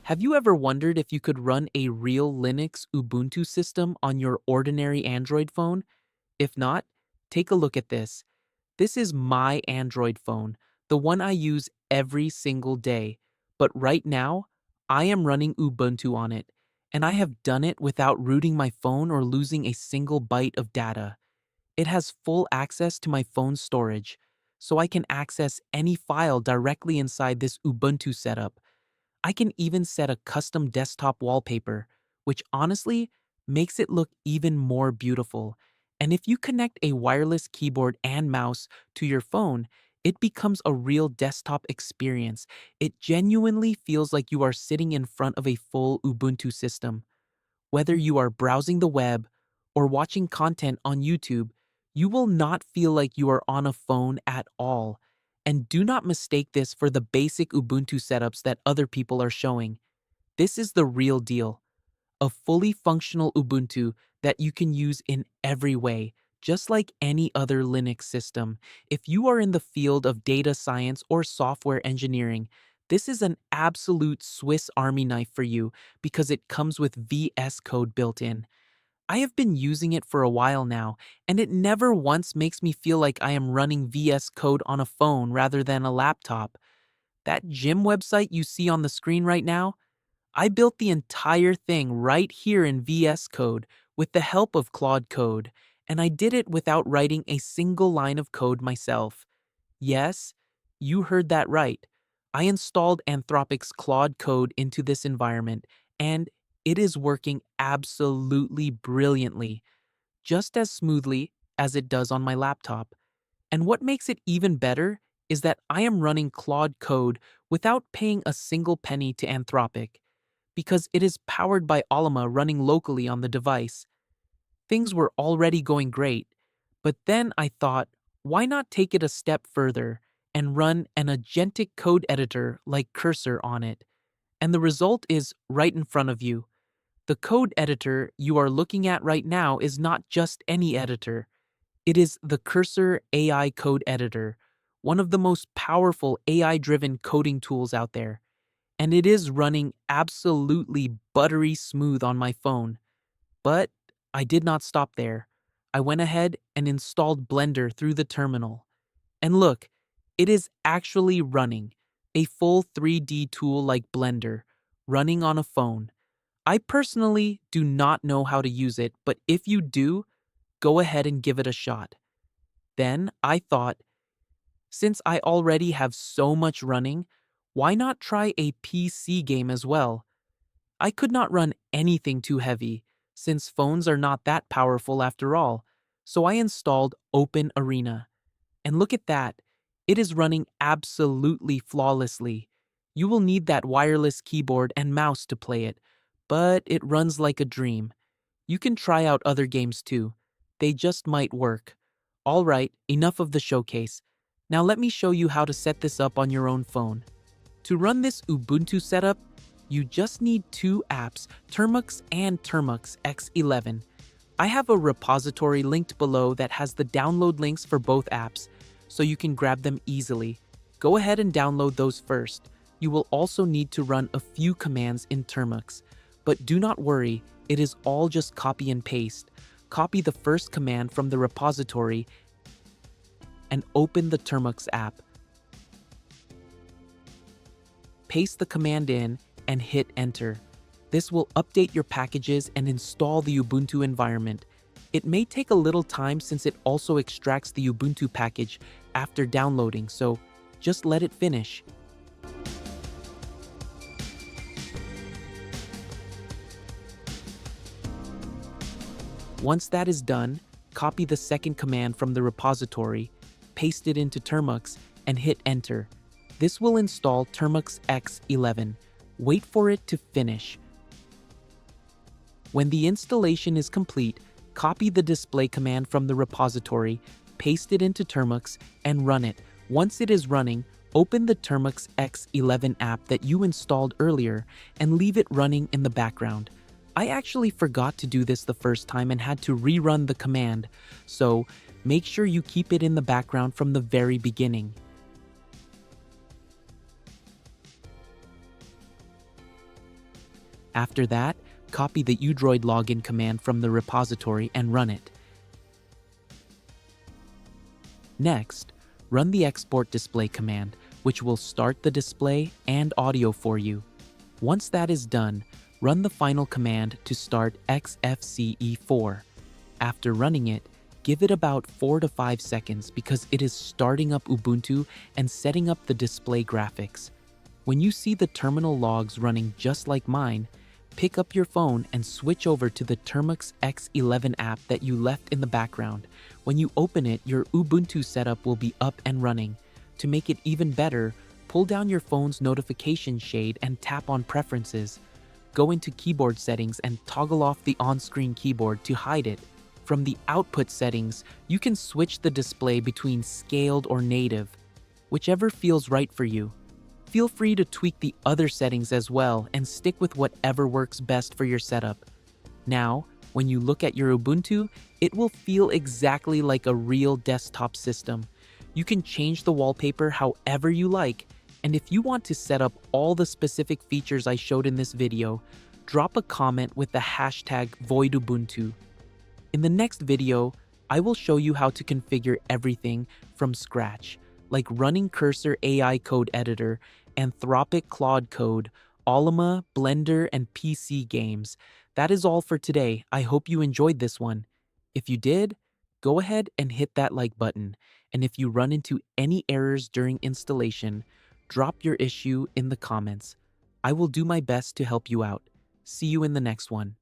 Have you ever wondered if you could run a real Linux Ubuntu system on your ordinary Android phone? If not, take a look at this. This is my Android phone, the one I use every single day. But right now, I am running Ubuntu on it, and I have done it without rooting my phone or losing a single byte of data. It has full access to my phone's storage, so I can access any file directly inside this Ubuntu setup. I can even set a custom desktop wallpaper, which honestly makes it look even more beautiful. And if you connect a wireless keyboard and mouse to your phone, it becomes a real desktop experience. It genuinely feels like you are sitting in front of a full Ubuntu system. Whether you are browsing the web or watching content on YouTube, you will not feel like you are on a phone at all. And do not mistake this for the basic Ubuntu setups that other people are showing. This is the real deal. A fully functional Ubuntu that you can use in every way, just like any other Linux system. If you are in the field of data science or software engineering, this is an absolute Swiss Army knife for you because it comes with VS Code built in. I have been using it for a while now, and it never once makes me feel like I am running VS Code on a phone rather than a laptop. That gym website you see on the screen right now, I built the entire thing right here in VS Code with the help of Claude Code, and I did it without writing a single line of code myself. Yes, you heard that right. I installed Anthropic's Claude Code into this environment, and it is working absolutely brilliantly, just as smoothly as it does on my laptop. And what makes it even better is that I am running Claude Code without paying a single penny to Anthropic, because it is powered by Ollama running locally on the device. Things were already going great, but then I thought, why not take it a step further and run an agentic code editor like Cursor on it? And the result is right in front of you. The code editor you are looking at right now is not just any editor. It is the Cursor AI code editor, one of the most powerful AI-driven coding tools out there. And it is running absolutely buttery smooth on my phone. But I did not stop there. I went ahead and installed Blender through the terminal. And look, it is actually running. A full 3D tool like Blender, running on a phone. I personally do not know how to use it, but if you do, go ahead and give it a shot. Then I thought, since I already have so much running, why not try a PC game as well? I could not run anything too heavy, since phones are not that powerful after all, so I installed Open Arena. And look at that, it is running absolutely flawlessly. You will need that wireless keyboard and mouse to play it, but it runs like a dream. You can try out other games too. They just might work. Alright, enough of the showcase. Now let me show you how to set this up on your own phone. To run this Ubuntu setup, you just need two apps, Termux and Termux X11. I have a repository linked below that has the download links for both apps, so you can grab them easily. Go ahead and download those first. You will also need to run a few commands in Termux. But do not worry, it is all just copy and paste. Copy the first command from the repository and open the Termux app. Paste the command in and hit enter. This will update your packages and install the Ubuntu environment. It may take a little time since it also extracts the Ubuntu package after downloading, so just let it finish. Once that is done, copy the second command from the repository, paste it into Termux, and hit enter. This will install Termux X11. Wait for it to finish. When the installation is complete, copy the display command from the repository, paste it into Termux, and run it. Once it is running, open the Termux X11 app that you installed earlier and leave it running in the background. I actually forgot to do this the first time and had to rerun the command, so make sure you keep it in the background from the very beginning. After that, copy the udroid login command from the repository and run it. Next, run the export display command, which will start the display and audio for you. Once that is done, run the final command to start XFCE4. After running it, give it about 4 to 5 seconds because it is starting up Ubuntu and setting up the display graphics. When you see the terminal logs running just like mine, pick up your phone and switch over to the Termux X11 app that you left in the background. When you open it, your Ubuntu setup will be up and running. To make it even better, pull down your phone's notification shade and tap on Preferences. Go into Keyboard Settings and toggle off the on-screen keyboard to hide it. From the Output settings, you can switch the display between scaled or native, whichever feels right for you. Feel free to tweak the other settings as well and stick with whatever works best for your setup. Now, when you look at your Ubuntu, it will feel exactly like a real desktop system. You can change the wallpaper however you like, and if you want to set up all the specific features I showed in this video, drop a comment with the hashtag #VoidUbuntu. In the next video, I will show you how to configure everything from scratch, like running Cursor AI code editor, Anthropic Claude Code, Ollama, Blender, and PC games. That is all for today. I hope you enjoyed this one. If you did, go ahead and hit that like button. And if you run into any errors during installation, drop your issue in the comments. I will do my best to help you out. See you in the next one.